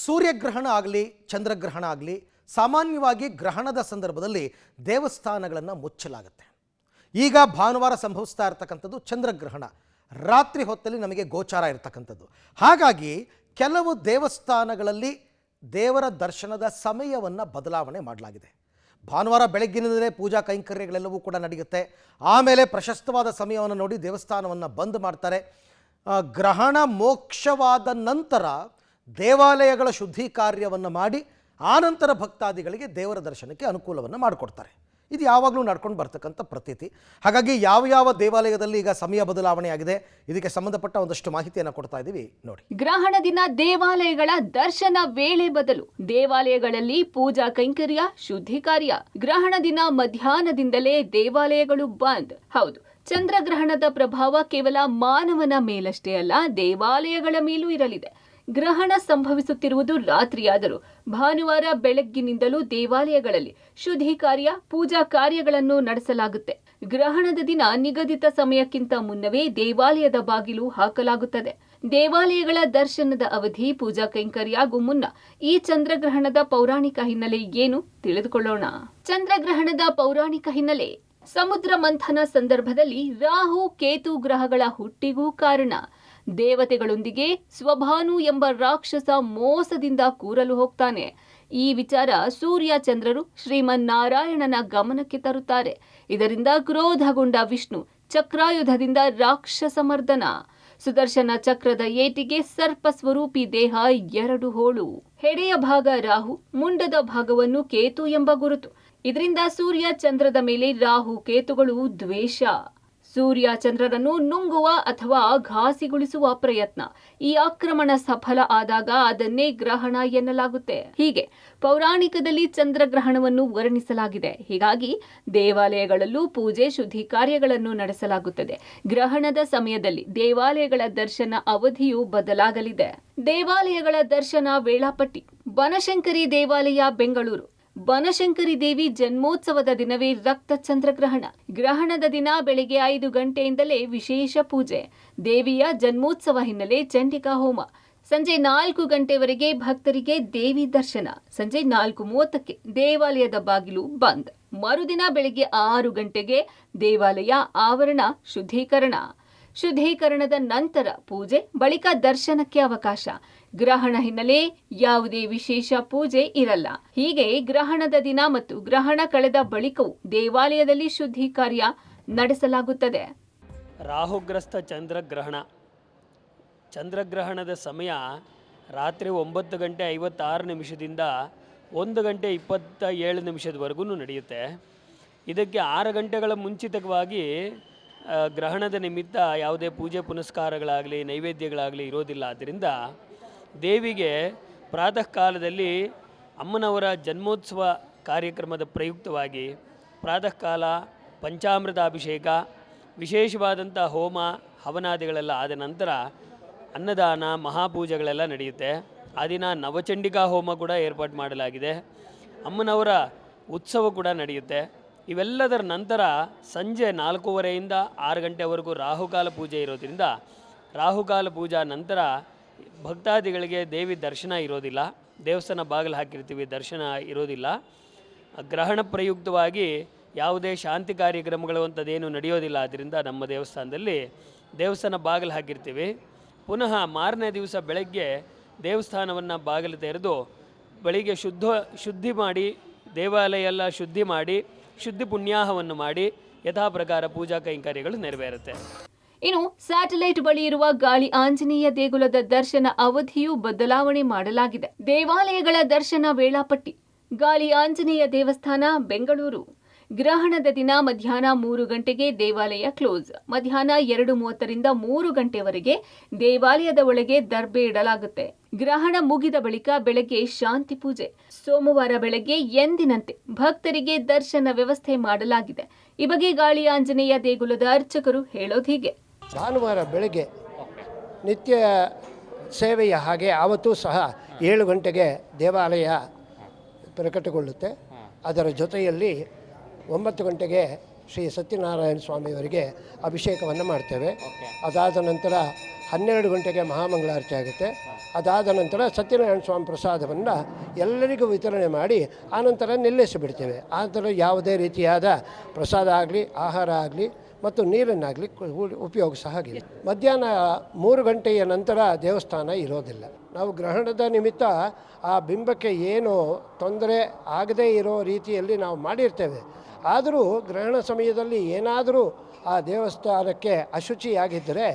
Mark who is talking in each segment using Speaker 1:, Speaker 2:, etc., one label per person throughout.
Speaker 1: ಸೂರ್ಯಗ್ರಹಣ ಆಗಲಿ ಚಂದ್ರಗ್ರಹಣ ಆಗಲಿ ಸಾಮಾನ್ಯವಾಗಿ ಗ್ರಹಣದ ಸಂದರ್ಭದಲ್ಲಿ ದೇವಸ್ಥಾನಗಳನ್ನು ಮುಚ್ಚಲಾಗುತ್ತೆ. ಈಗ ಭಾನುವಾರ ಸಂಭವಿಸ್ತಾ ಇರತಕ್ಕಂಥದ್ದು ಚಂದ್ರಗ್ರಹಣ, ರಾತ್ರಿ ಹೊತ್ತಲ್ಲಿ ನಮಗೆ ಗೋಚಾರ ಇರತಕ್ಕಂಥದ್ದು. ಹಾಗಾಗಿ ಕೆಲವು ದೇವಸ್ಥಾನಗಳಲ್ಲಿ ದೇವರ ದರ್ಶನದ ಸಮಯವನ್ನು ಬದಲಾವಣೆ ಮಾಡಲಾಗಿದೆ. ಭಾನುವಾರ ಬೆಳಗ್ಗಿನಿಂದಲೇ ಪೂಜಾ ಕೈಂಕರ್ಯಗಳೆಲ್ಲವೂ ಕೂಡ ನಡೆಯುತ್ತೆ. ಆಮೇಲೆ ಪ್ರಶಸ್ತವಾದ ಸಮಯವನ್ನು ನೋಡಿ ದೇವಸ್ಥಾನವನ್ನು ಬಂದ್ ಮಾಡ್ತಾರೆ. ಗ್ರಹಣ ಮೋಕ್ಷವಾದ ನಂತರ ದೇವಾಲಯಗಳ ಶುದ್ಧಿ ಕಾರ್ಯವನ್ನು ಮಾಡಿ ಆನಂತರ ಭಕ್ತಾದಿಗಳಿಗೆ ದೇವರ ದರ್ಶನಕ್ಕೆ ಅನುಕೂಲವನ್ನು ಮಾಡಿಕೊಡ್ತಾರೆ. ಇದು ಯಾವಾಗಲೂ ನಡ್ಕೊಂಡು ಬರ್ತಕ್ಕಂಥ ಪ್ರತೀತಿ. ಹಾಗಾಗಿ ಯಾವ ದೇವಾಲಯದಲ್ಲಿ ಈಗ ಸಮಯ ಬದಲಾವಣೆ ಆಗಿದೆ, ಇದಕ್ಕೆ ಸಂಬಂಧಪಟ್ಟ ಒಂದಷ್ಟು ಮಾಹಿತಿಯನ್ನು ಕೊಡ್ತಾ ಇದ್ದೀವಿ ನೋಡಿ.
Speaker 2: ಗ್ರಹಣ ದಿನ ದೇವಾಲಯಗಳ ದರ್ಶನ ವೇಳೆ ಬದಲು, ದೇವಾಲಯಗಳಲ್ಲಿ ಪೂಜಾ ಕೈಂಕರ್ಯ, ಶುದ್ಧಿ ಕಾರ್ಯ. ಗ್ರಹಣ ದಿನ ಮಧ್ಯಾಹ್ನದಿಂದಲೇ ದೇವಾಲಯಗಳು ಬಂದ್. ಹೌದು, ಚಂದ್ರಗ್ರಹಣದ ಪ್ರಭಾವ ಕೇವಲ ಮಾನವನ ಮೇಲಷ್ಟೇ ಅಲ್ಲ, ದೇವಾಲಯಗಳ ಮೇಲೂ ಇರಲಿದೆ. ಗ್ರಹಣ ಸಂಭವಿಸುತ್ತಿರುವುದು ರಾತ್ರಿಯಾದರೂ ಭಾನುವಾರ ಬೆಳಗ್ಗಿನಿಂದಲೂ ದೇವಾಲಯಗಳಲ್ಲಿ ಶುದ್ಧಿ ಕಾರ್ಯ, ಪೂಜಾ ಕಾರ್ಯಗಳನ್ನು ನಡೆಸಲಾಗುತ್ತೆ. ಗ್ರಹಣದ ದಿನ ನಿಗದಿತ ಸಮಯಕ್ಕಿಂತ ಮುನ್ನವೇ ದೇವಾಲಯದ ಬಾಗಿಲು ಹಾಕಲಾಗುತ್ತದೆ. ದೇವಾಲಯಗಳ ದರ್ಶನದ ಅವಧಿ, ಪೂಜಾ ಕೈಂಕರ್ಯಗೂ ಮುನ್ನ ಈ ಚಂದ್ರಗ್ರಹಣದ ಪೌರಾಣಿಕ ಹಿನ್ನೆಲೆ ಏನು ತಿಳಿದುಕೊಳ್ಳೋಣ. ಚಂದ್ರಗ್ರಹಣದ ಪೌರಾಣಿಕ ಹಿನ್ನೆಲೆ: ಸಮುದ್ರ ಮಂಥನ ಸಂದರ್ಭದಲ್ಲಿ ರಾಹು, ಕೇತು ಗ್ರಹಗಳ ಹುಟ್ಟಿಗೂ ಕಾರಣ. ದೇವತೆಗಳೊಂದಿಗೆ ಸ್ವಭಾನು ಎಂಬ ರಾಕ್ಷಸ ಮೋಸದಿಂದ ಕೂರಲು ಹೋಗ್ತಾನೆ. ಈ ವಿಚಾರ ಸೂರ್ಯ ಚಂದ್ರರು ಶ್ರೀಮನ್ನಾರಾಯಣನ ಗಮನಕ್ಕೆ ತರುತ್ತಾರೆ. ಇದರಿಂದ ಕ್ರೋಧಗೊಂಡ ವಿಷ್ಣು ಚಕ್ರಾಯುಧದಿಂದ ರಾಕ್ಷಸ ಮರ್ದನ. ಸುದರ್ಶನ ಚಕ್ರದ ಏಟಿಗೆ ಸರ್ಪ ಸ್ವರೂಪಿ ದೇಹ 2 ಹೋಳು. ಹೆಡೆಯ ಭಾಗ ರಾಹು, ಮುಂಡದ ಭಾಗವನ್ನು ಕೇತು ಎಂಬ ಗುರುತು. ಇದರಿಂದ ಸೂರ್ಯ ಚಂದ್ರದ ಮೇಲೆ ರಾಹು ಕೇತುಗಳು ದ್ವೇಷ. ಸೂರ್ಯ ಚಂದ್ರರನ್ನು ನುಂಗುವ ಅಥವಾ ಘಾಸಿಗೊಳಿಸುವ ಪ್ರಯತ್ನ. ಈ ಆಕ್ರಮಣ ಸಫಲ ಆದಾಗ ಅದನ್ನೇ ಗ್ರಹಣ ಎನ್ನಲಾಗುತ್ತೆ. ಹೀಗೆ ಪೌರಾಣಿಕದಲ್ಲಿ ಚಂದ್ರಗ್ರಹಣವನ್ನು ವರ್ಣಿಸಲಾಗಿದೆ. ಹೀಗಾಗಿ ದೇವಾಲಯಗಳಲ್ಲೂ ಪೂಜೆ, ಶುದ್ಧಿ ಕಾರ್ಯಗಳನ್ನು ನಡೆಸಲಾಗುತ್ತದೆ. ಗ್ರಹಣದ ಸಮಯದಲ್ಲಿ ದೇವಾಲಯಗಳ ದರ್ಶನ ಅವಧಿಯು ಬದಲಾಗಲಿದೆ. ದೇವಾಲಯಗಳ ದರ್ಶನ ವೇಳಾಪಟ್ಟಿ: ಬನಶಂಕರಿ ದೇವಾಲಯ, ಬೆಂಗಳೂರು. ಬನಶಂಕರಿ ದೇವಿ ಜನ್ಮೋತ್ಸವದ ದಿನವೇ ರಕ್ತ ಚಂದ್ರಗ್ರಹಣ. ಗ್ರಹಣದ ದಿನ ಬೆಳಿಗ್ಗೆ 5 ಗಂಟೆಯಿಂದಲೇ ವಿಶೇಷ ಪೂಜೆ. ದೇವಿಯ ಜನ್ಮೋತ್ಸವ ಹಿನ್ನೆಲೆ ಚಂಡಿಕಾ ಹೋಮ. ಸಂಜೆ 4 ಗಂಟೆವರೆಗೆ ಭಕ್ತರಿಗೆ ದೇವಿ ದರ್ಶನ. ಸಂಜೆ 4:30ಕ್ಕೆ ದೇವಾಲಯದ ಬಾಗಿಲು ಬಂದ್. ಮರುದಿನ ಬೆಳಿಗ್ಗೆ 6 ಗಂಟೆಗೆ ದೇವಾಲಯ ಆವರಣ ಶುದ್ಧೀಕರಣ. ಶುದ್ಧೀಕರಣದ ನಂತರ ಪೂಜೆ, ಬಳಿಕ ದರ್ಶನಕ್ಕೆ ಅವಕಾಶ. ಗ್ರಹಣ ಹಿನ್ನೆಲೆ ಯಾವುದೇ ವಿಶೇಷ ಪೂಜೆ ಇರಲ್ಲ. ಹೀಗೆ ಗ್ರಹಣದ ದಿನ ಮತ್ತು ಗ್ರಹಣ ಕಳೆದ ಬಳಿಕವೂ ದೇವಾಲಯದಲ್ಲಿ ಶುದ್ಧಿ ಕಾರ್ಯ ನಡೆಸಲಾಗುತ್ತದೆ.
Speaker 3: ರಾಹುಗ್ರಸ್ತ ಚಂದ್ರಗ್ರಹಣ. ಚಂದ್ರಗ್ರಹಣದ ಸಮಯ ರಾತ್ರಿ 9 ಗಂಟೆ 56 ನಿಮಿಷದಿಂದ 1 ಗಂಟೆ 27 ನಿಮಿಷದವರೆಗೂ ನಡೆಯುತ್ತೆ. ಇದಕ್ಕೆ 6 ಗಂಟೆಗಳ ಮುಂಚಿತವಾಗಿ ಗ್ರಹಣದ ನಿಮಿತ್ತ ಯಾವುದೇ ಪೂಜೆ ಪುನಸ್ಕಾರಗಳಾಗಲಿ ನೈವೇದ್ಯಗಳಾಗಲಿ ಇರೋದಿಲ್ಲ. ಆದ್ದರಿಂದ ದೇವಿಗೆ ಪ್ರಾತಃ ಕಾಲದಲ್ಲಿ ಅಮ್ಮನವರ ಜನ್ಮೋತ್ಸವ ಕಾರ್ಯಕ್ರಮದ ಪ್ರಯುಕ್ತವಾಗಿ ಪ್ರಾತಃ ಕಾಲ ಪಂಚಾಮೃತ ಅಭಿಷೇಕ, ವಿಶೇಷವಾದಂಥ ಹೋಮ ಹವನಾದಿಗಳೆಲ್ಲ ಆದ ನಂತರ ಅನ್ನದಾನ, ಮಹಾಪೂಜೆಗಳೆಲ್ಲ ನಡೆಯುತ್ತೆ. ಆ ದಿನ ನವಚಂಡಿಕಾ ಹೋಮ ಕೂಡ ಏರ್ಪಾಡು ಮಾಡಲಾಗಿದೆ. ಅಮ್ಮನವರ ಉತ್ಸವ ಕೂಡ ನಡೆಯುತ್ತೆ. ಇವೆಲ್ಲದರ ನಂತರ ಸಂಜೆ 4:30ಯಿಂದ 6 ಗಂಟೆವರೆಗೂ ರಾಹುಕಾಲ ಪೂಜೆ ಇರೋದ್ರಿಂದ ರಾಹುಕಾಲ ಪೂಜಾ ನಂತರ ಭಕ್ತಾದಿಗಳಿಗೆ ದೇವಿ ದರ್ಶನ ಇರೋದಿಲ್ಲ. ದೇವಸ್ಥಾನ ಬಾಗಿಲು ಹಾಕಿರ್ತೀವಿ, ದರ್ಶನ ಇರೋದಿಲ್ಲ. ಗ್ರಹಣ ಪ್ರಯುಕ್ತವಾಗಿ ಯಾವುದೇ ಶಾಂತಿ ಕಾರ್ಯಕ್ರಮಗಳು ಅಂಥದ್ದೇನು ನಡೆಯೋದಿಲ್ಲ. ಆದ್ದರಿಂದ ನಮ್ಮ ದೇವಸ್ಥಾನದಲ್ಲಿ ದೇವಸ್ಥಾನ ಬಾಗಿಲು ಹಾಕಿರ್ತೀವಿ. ಪುನಃ ಮಾರನೇ ದಿವಸ ಬೆಳಗ್ಗೆ ದೇವಸ್ಥಾನವನ್ನು ಬಾಗಿಲು ತೆರೆದು ಬೆಳಿಗ್ಗೆ ಶುದ್ಧಿ ಮಾಡಿ, ದೇವಾಲಯ ಎಲ್ಲ ಶುದ್ಧಿ ಮಾಡಿ, ಶುದ್ಧಿ ಪುಣ್ಯಾಹವನ್ನು ಮಾಡಿ ಯಥಾ ಪ್ರಕಾರ ಪೂಜಾ ಕೈಂಕರ್ಯಗಳು ನೆರವೇರುತ್ತೆ.
Speaker 2: ಇನ್ನು ಸ್ಯಾಟಲೈಟ್ ಬಳಿ ಇರುವ ಗಾಳಿ ಆಂಜನೇಯ ದೇಗುಲದ ದರ್ಶನ ಅವಧಿಯೂ ಬದಲಾವಣೆ ಮಾಡಲಾಗಿದೆ. ದೇವಾಲಯಗಳ ದರ್ಶನ ವೇಳಾಪಟ್ಟಿ: ಗಾಳಿ ಆಂಜನೇಯ ದೇವಸ್ಥಾನ, ಬೆಂಗಳೂರು. ಗ್ರಹಣದ ದಿನ ಮಧ್ಯಾಹ್ನ 3 ಗಂಟೆಗೆ ದೇವಾಲಯ ಕ್ಲೋಸ್. ಮಧ್ಯಾಹ್ನ 2:30ರಿಂದ 3 ಗಂಟೆವರೆಗೆ ದೇವಾಲಯದ ಒಳಗೆ ದರ್ಬೆ ಇಡಲಾಗುತ್ತೆ. ಗ್ರಹಣ ಮುಗಿದ ಬಳಿಕ ಬೆಳಗ್ಗೆ ಶಾಂತಿ ಪೂಜೆ. ಸೋಮವಾರ ಬೆಳಗ್ಗೆ ಎಂದಿನಂತೆ ಭಕ್ತರಿಗೆ ದರ್ಶನ ವ್ಯವಸ್ಥೆ ಮಾಡಲಾಗಿದೆ. ಈ ಬಗ್ಗೆ ಗಾಳಿ ಆಂಜನೇಯ ದೇಗುಲದ ಅರ್ಚಕರು ಹೇಳೋದು ಹೀಗೆ:
Speaker 4: ಭಾನುವಾರ ಬೆಳಗ್ಗೆ ನಿತ್ಯ ಸೇವೆಯ ಹಾಗೆ ಆವತ್ತೂ ಸಹ 7 ಗಂಟೆಗೆ ದೇವಾಲಯ ಪ್ರಕಟಗೊಳ್ಳುತ್ತೆ. ಅದರ ಜೊತೆಯಲ್ಲಿ 9 ಗಂಟೆಗೆ ಶ್ರೀ ಸತ್ಯನಾರಾಯಣ ಸ್ವಾಮಿಯವರಿಗೆ ಅಭಿಷೇಕವನ್ನು ಮಾಡ್ತೇವೆ. ಅದಾದ ನಂತರ 12 ಗಂಟೆಗೆ ಮಹಾಮಂಗಳಾರತಿ ಆಗುತ್ತೆ. ಅದಾದ ನಂತರ ಸತ್ಯನಾರಾಯಣ ಸ್ವಾಮಿ ಪ್ರಸಾದವನ್ನು ಎಲ್ಲರಿಗೂ ವಿತರಣೆ ಮಾಡಿ ಆನಂತರ ನಿಲ್ಲಿಸಿಬಿಡ್ತೇವೆ. ಆನಂತರ ಯಾವುದೇ ರೀತಿಯಾದ ಪ್ರಸಾದ ಆಗಲಿ, ಆಹಾರ ಆಗಲಿ ಮತ್ತು ನೀರನ್ನಾಗಲಿ ಉಪಯೋಗಿಸ ಹಾಗಿಲ್ಲ. ಮಧ್ಯಾಹ್ನ 3 ಗಂಟೆಯ ನಂತರ ದೇವಸ್ಥಾನ ಇರೋದಿಲ್ಲ. ನಾವು ಗ್ರಹಣದ ನಿಮಿತ್ತ ಆ ಬಿಂಬಕ್ಕೆ ಏನು ತೊಂದರೆ ಆಗದೇ ಇರೋ ರೀತಿಯಲ್ಲಿ ನಾವು ಮಾಡಿರ್ತೇವೆ. ಆದರೂ ಗ್ರಹಣ ಸಮಯದಲ್ಲಿ ಏನಾದರೂ ಆ ದೇವಸ್ಥಾನಕ್ಕೆ ಅಶುಚಿಯಾಗಿದ್ದರೆ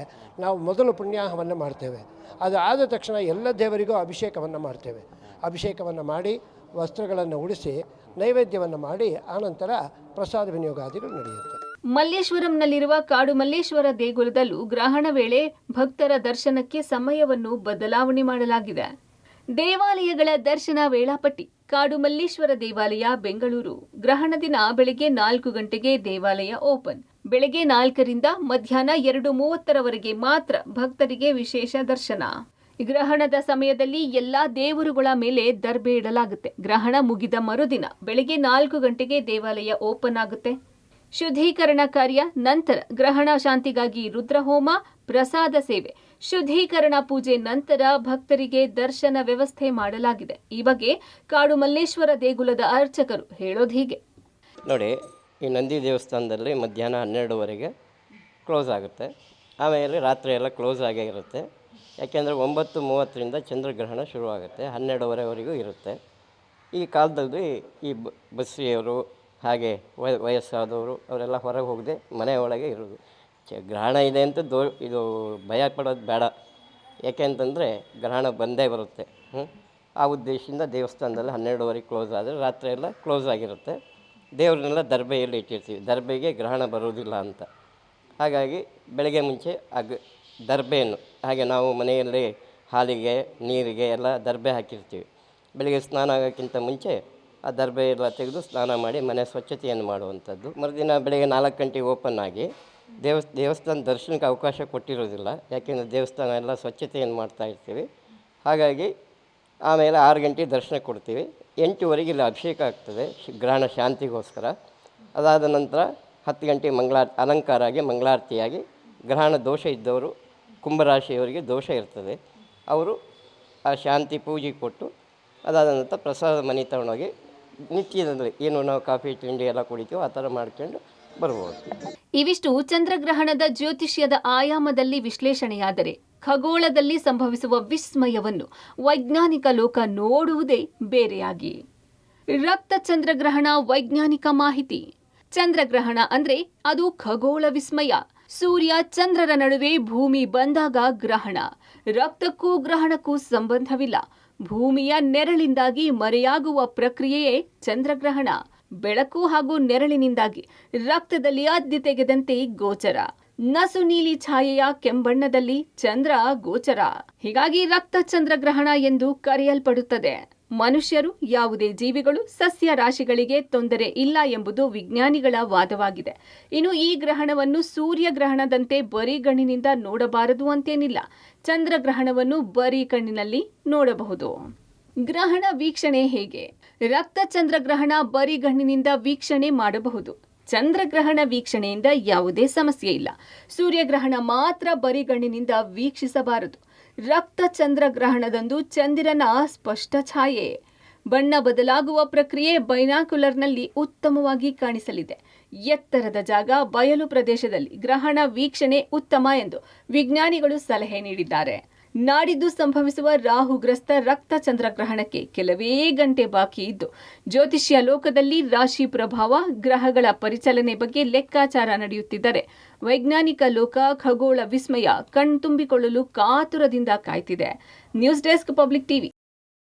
Speaker 4: ನಾವು ಮೊದಲು ಪುಣ್ಯಾಹವನ್ನು ಮಾಡ್ತೇವೆ. ಅದು ಆದ ತಕ್ಷಣ ಎಲ್ಲ ದೇವರಿಗೂ ಅಭಿಷೇಕವನ್ನು ಮಾಡ್ತೇವೆ. ಅಭಿಷೇಕವನ್ನು ಮಾಡಿ ವಸ್ತ್ರಗಳನ್ನು ಉಡಿಸಿ ನೈವೇದ್ಯವನ್ನು ಮಾಡಿ ಆನಂತರ ಪ್ರಸಾದ ವಿನಿಯೋಗಾದಿಗಳು ನಡೆಯುತ್ತೆ.
Speaker 2: ಮಲ್ಲೇಶ್ವರಂನಲ್ಲಿರುವ ಕಾಡು ಮಲ್ಲೇಶ್ವರ ದೇಗುಲದಲ್ಲೂ ಗ್ರಹಣ ವೇಳೆ ಭಕ್ತರ ದರ್ಶನಕ್ಕೆ ಸಮಯವನ್ನು ಬದಲಾವಣೆ ಮಾಡಲಾಗಿದೆ. ದೇವಾಲಯಗಳ ದರ್ಶನ ವೇಳಾಪಟ್ಟಿ. ಕಾಡು ಮಲ್ಲೇಶ್ವರ ದೇವಾಲಯ, ಬೆಂಗಳೂರು. ಗ್ರಹಣ ದಿನ ಬೆಳಗ್ಗೆ 4 ಗಂಟೆಗೆ ದೇವಾಲಯ ಓಪನ್. ಬೆಳಗ್ಗೆ 4ರಿಂದ ಮಧ್ಯಾಹ್ನ 2:30ರವರೆಗೆ ಮಾತ್ರ ಭಕ್ತರಿಗೆ ವಿಶೇಷ ದರ್ಶನ. ಗ್ರಹಣದ ಸಮಯದಲ್ಲಿ ಎಲ್ಲಾ ದೇವರುಗಳ ಮೇಲೆ ದರ್ಬೆ ಇಡಲಾಗುತ್ತೆ. ಗ್ರಹಣ ಮುಗಿದ ಮರುದಿನ ಬೆಳಗ್ಗೆ 4 ಗಂಟೆಗೆ ದೇವಾಲಯ ಓಪನ್ ಆಗುತ್ತೆ. ಶುದ್ಧೀಕರಣ ಕಾರ್ಯ ನಂತರ ಗ್ರಹಣ ಶಾಂತಿಗಾಗಿ ರುದ್ರಹೋಮ, ಪ್ರಸಾದ ಸೇವೆ, ಶುದ್ಧೀಕರಣ ಪೂಜೆ ನಂತರ ಭಕ್ತರಿಗೆ ದರ್ಶನ ವ್ಯವಸ್ಥೆ ಮಾಡಲಾಗಿದೆ. ಈ ಬಗ್ಗೆ ಕಾಡು ಮಲ್ಲೇಶ್ವರ ದೇಗುಲದ ಅರ್ಚಕರು ಹೇಳೋದು ಹೀಗೆ.
Speaker 5: ನೋಡಿ, ಈ ನಂದಿ ದೇವಸ್ಥಾನದಲ್ಲಿ ಮಧ್ಯಾಹ್ನ 12ವರೆಗೆ ಕ್ಲೋಸ್ ಆಗುತ್ತೆ. ಆಮೇಲೆ ರಾತ್ರಿ ಎಲ್ಲ ಕ್ಲೋಸ್ ಆಗೇ ಇರುತ್ತೆ. ಯಾಕೆಂದರೆ 9:30ರಿಂದ ಚಂದ್ರಗ್ರಹಣ ಶುರುವಾಗುತ್ತೆ, 12ವರೆವರೆಗೂ ಇರುತ್ತೆ. ಈ ಕಾಲದಲ್ಲಿ ಈ ಬಸ್ರಿಯವರು ಹಾಗೆ ವಯಸ್ಸಾದವರು ಅವರೆಲ್ಲ ಹೊರಗೆ ಹೋಗದೆ ಮನೆ ಒಳಗೆ ಇರೋದು. ಗ್ರಹಣ ಇದೆ ಅಂತ ಇದು ಭಯ ಪಡೋದು ಬೇಡ. ಯಾಕೆಂತಂದರೆ ಗ್ರಹಣ ಬಂದೇ ಬರುತ್ತೆ. ಆ ಉದ್ದೇಶದಿಂದ ದೇವಸ್ಥಾನದಲ್ಲಿ 12ವರೆಗೆ ಕ್ಲೋಸ್ ಆದರೆ ರಾತ್ರಿ ಎಲ್ಲ ಕ್ಲೋಸ್ ಆಗಿರುತ್ತೆ. ದೇವ್ರನ್ನೆಲ್ಲ ದರ್ಬೆಯಲ್ಲಿ ಇಟ್ಟಿರ್ತೀವಿ, ದರ್ಬೆಗೆ ಗ್ರಹಣ ಬರೋದಿಲ್ಲ ಅಂತ. ಹಾಗಾಗಿ ಬೆಳಗ್ಗೆ ಮುಂಚೆ ದರ್ಬೆಯನ್ನು ಹಾಗೆ ನಾವು ಮನೆಯಲ್ಲಿ ಹಾಲಿಗೆ ನೀರಿಗೆ ಎಲ್ಲ ದರ್ಬೆ ಹಾಕಿರ್ತೀವಿ. ಬೆಳಗ್ಗೆ ಸ್ನಾನ ಆಗೋಕ್ಕಿಂತ ಮುಂಚೆ ಆ ದರ್ಬೆ ಎಲ್ಲ ತೆಗೆದು ಸ್ನಾನ ಮಾಡಿ ಮನೆ ಸ್ವಚ್ಛತೆಯನ್ನು ಮಾಡುವಂಥದ್ದು. ಮರುದಿನ ಬೆಳಗ್ಗೆ 4 ಗಂಟೆಗೆ ಓಪನ್ ಆಗಿ ದೇವಸ್ಥಾನ ದರ್ಶನಕ್ಕೆ ಅವಕಾಶ ಕೊಟ್ಟಿರೋದಿಲ್ಲ. ಯಾಕೆಂದರೆ ದೇವಸ್ಥಾನ ಎಲ್ಲ ಸ್ವಚ್ಛತೆಯನ್ನು ಮಾಡ್ತಾ ಇರ್ತೀವಿ. ಹಾಗಾಗಿ ಆಮೇಲೆ 6 ಗಂಟೆಗೆ ದರ್ಶನ ಕೊಡ್ತೀವಿ. 8ವರೆಗೆ ಇಲ್ಲಿ ಅಭಿಷೇಕ ಆಗ್ತದೆ ಗ್ರಹಣ ಶಾಂತಿಗೋಸ್ಕರ. ಅದಾದ ನಂತರ 10 ಗಂಟೆಗೆ ಅಲಂಕಾರ ಆಗಿ ಮಂಗಳಾರತಿಯಾಗಿ ಗ್ರಹಣ ದೋಷ ಇದ್ದವರು, ಕುಂಭರಾಶಿಯವರಿಗೆ ದೋಷ ಇರ್ತದೆ, ಅವರು ಆ ಶಾಂತಿ ಪೂಜೆ ಕೊಟ್ಟು ಅದಾದ ನಂತರ ಪ್ರಸಾದ ಮನೆ ತಗೊಂಡೋಗಿ ನಿತ್ಯದಲ್ಲಿ ಏನು ನಾವು ಕಾಫಿ ತಿಂಡಿ ಎಲ್ಲ ಕುಡಿತೀವೋ ಆ ಥರ ಮಾಡ್ಕೊಂಡು ಬರ್ಬೋದು.
Speaker 2: ಇವಿಷ್ಟು ಚಂದ್ರಗ್ರಹಣದ ಜ್ಯೋತಿಷ್ಯದ ಆಯಾಮದಲ್ಲಿ ವಿಶ್ಲೇಷಣೆಯಾದರೆ, ಖಗೋಳದಲ್ಲಿ ಸಂಭವಿಸುವ ವಿಸ್ಮಯವನ್ನು ವೈಜ್ಞಾನಿಕ ಲೋಕ ನೋಡುವುದೇ ಬೇರೆಯಾಗಿ. ರಕ್ತ ಚಂದ್ರಗ್ರಹಣ ವೈಜ್ಞಾನಿಕ ಮಾಹಿತಿ. ಚಂದ್ರಗ್ರಹಣ ಅಂದ್ರೆ ಅದು ಖಗೋಳ ವಿಸ್ಮಯ. ಸೂರ್ಯ ಚಂದ್ರರ ನಡುವೆ ಭೂಮಿ ಬಂದಾಗ ಗ್ರಹಣ. ರಕ್ತಕ್ಕೂ ಗ್ರಹಣಕ್ಕೂ ಸಂಬಂಧವಿಲ್ಲ. ಭೂಮಿಯ ನೆರಳಿಂದಾಗಿ ಮರೆಯಾಗುವ ಪ್ರಕ್ರಿಯೆಯೇ ಚಂದ್ರಗ್ರಹಣ. ಬೆಳಕು ಹಾಗೂ ನೆರಳಿನಿಂದಾಗಿ ರಕ್ತದಲ್ಲಿ ಅದ್ದಿ ತೆಗೆದಂತೆ ಗೋಚರ. ನಸು ನೀಲಿ ಛಾಯೆಯ ಕೆಂಬಣ್ಣದಲ್ಲಿ ಚಂದ್ರ ಗೋಚರ. ಹೀಗಾಗಿ ರಕ್ತ ಚಂದ್ರಗ್ರಹಣ ಎಂದು ಕರೆಯಲ್ಪಡುತ್ತದೆ. ಮನುಷ್ಯರು, ಯಾವುದೇ ಜೀವಿಗಳು, ಸಸ್ಯ ರಾಶಿಗಳಿಗೆ ತೊಂದರೆ ಇಲ್ಲ ಎಂಬುದು ವಿಜ್ಞಾನಿಗಳ ವಾದವಾಗಿದೆ. ಇನ್ನು ಈ ಗ್ರಹಣವನ್ನು ಸೂರ್ಯಗ್ರಹಣದಂತೆ ಬರೀ ಕಣ್ಣಿನಿಂದ ನೋಡಬಾರದು ಅಂತೇನಿಲ್ಲ. ಚಂದ್ರಗ್ರಹಣವನ್ನು ಬರೀ ಕಣ್ಣಿನಲ್ಲಿ ನೋಡಬಹುದು. ಗ್ರಹಣ ವೀಕ್ಷಣೆ ಹೇಗೆ? ರಕ್ತ ಚಂದ್ರಗ್ರಹಣ ಬರೀ ಕಣ್ಣಿನಿಂದ ವೀಕ್ಷಣೆ ಮಾಡಬಹುದು. ಚಂದ್ರಗ್ರಹಣ ವೀಕ್ಷಣೆಯಿಂದ ಯಾವುದೇ ಸಮಸ್ಯೆ ಇಲ್ಲ. ಸೂರ್ಯಗ್ರಹಣ ಮಾತ್ರ ಬರೀ ಕಣ್ಣಿನಿಂದ ವೀಕ್ಷಿಸಬಾರದು. ರಕ್ತ ಚಂದ್ರಗ್ರಹಣದಂದು ಚಂದಿರನ ಸ್ಪಷ್ಟ ಛಾಯೆ, ಬಣ್ಣ ಬದಲಾಗುವ ಪ್ರಕ್ರಿಯೆ ಬೈನಾಕ್ಯುಲರ್ನಲ್ಲಿ ಉತ್ತಮವಾಗಿ ಕಾಣಿಸಲಿದೆ. ಎತ್ತರದ ಜಾಗ, ಬಯಲು ಪ್ರದೇಶದಲ್ಲಿ ಗ್ರಹಣ ವೀಕ್ಷಣೆ ಉತ್ತಮ ಎಂದು ವಿಜ್ಞಾನಿಗಳು ಸಲಹೆ ನೀಡಿದ್ದಾರೆ. ನಾಡಿದ್ದು ಸಂಭವಿಸುವ ರಾಹುಗ್ರಸ್ತ ರಕ್ತ ಚಂದ್ರಗ್ರಹಣಕ್ಕೆ ಕೆಲವೇ ಗಂಟೆ ಬಾಕಿ ಇದ್ದು, ಜ್ಯೋತಿಷ್ಯ ಲೋಕದಲ್ಲಿ ರಾಶಿ ಪ್ರಭಾವ, ಗ್ರಹಗಳ ಪರಿಚಲನೆ ಬಗ್ಗೆ ಲೆಕ್ಕಾಚಾರ ನಡೆಯುತ್ತಿದ್ದರೆ, ವೈಜ್ಞಾನಿಕ ಲೋಕ ಖಗೋಳ ವಿಸ್ಮಯ ಕಣ್ತುಂಬಿಕೊಳ್ಳಲು ಕಾತುರದಿಂದ ಕಾಯ್ತಿದೆ. News desk, public TV.